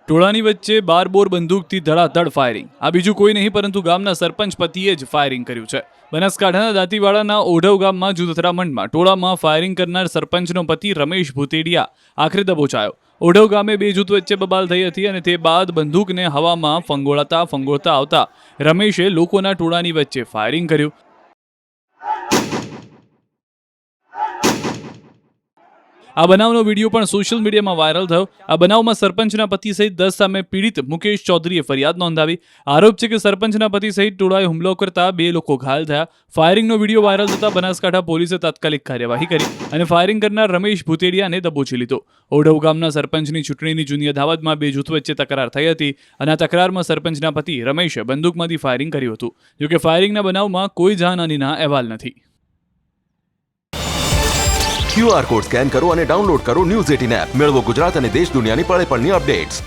ટોળાની વચ્ચે બારબોર બંદૂકથી ધડાધડ ફાયરિંગ. આ બીજું કોઈ નહીં પરંતુ ગામના સરપંચ પતિએ જ ફાયરિંગ કર્યું છે. બનાસકાંઠાના દાંતીવાડાના ઓઢવ ગામમાં જૂથરામણમાં ટોળામાં ફાયરિંગ કરનાર સરપંચનો પતિ રમેશ ભૂતેડિયા આખરે દબોચાયો. ઓઢવ ગામે બે જૂથ વચ્ચે બબાલ થઈ હતી અને તે બાદ બંદૂકને હવામાં ફંગોળતા આવતા રમેશે લોકોના ટોળાની વચ્ચે ફાયરિંગ કર્યું. આ બનાવનો વિડીયો પણ સોશિયલ મીડિયામાં વાયરલ થયો. આ બનાવમાં સરપંચના પતિ સહિત 10 સામે પીડિત મુકેશ ચૌધરીએ ફરિયાદ નોંધાવી. આરોપ છે કે સરપંચના પતિ સહિત ટોળાએ હુમલો કરતા 2 લોકો ઘાયલ થયા. ફાયરિંગનો વિડીયો વાયરલ થતા બનાસકાંઠા પોલીસે તાત્કાલિક કાર્યવાહી કરી અને ફાયરિંગ કરનાર રમેશ ભૂતેડિયાને દબોચી લીધો. ઓઢવ ગામના સરપંચની ચૂંટણીની જૂની અદાવતમાં બે જૂથ વચ્ચે તકરાર થઈ હતી અને આ તકરારમાં સરપંચના પતિ રમેશે બંદૂકમાંથી ફાયરિંગ કર્યું હતું. જોકે ફાયરિંગના બનાવમાં કોઈ જાનહાનિના અહેવાલ નથી. QR કોડ સ્કેન કરો અને ડાઉનલોડ કરો ન્યૂઝ 18 એપ. મેળવો ગુજરાત અને દેશ દુનિયાની પળે પળની અપડેટ્સ.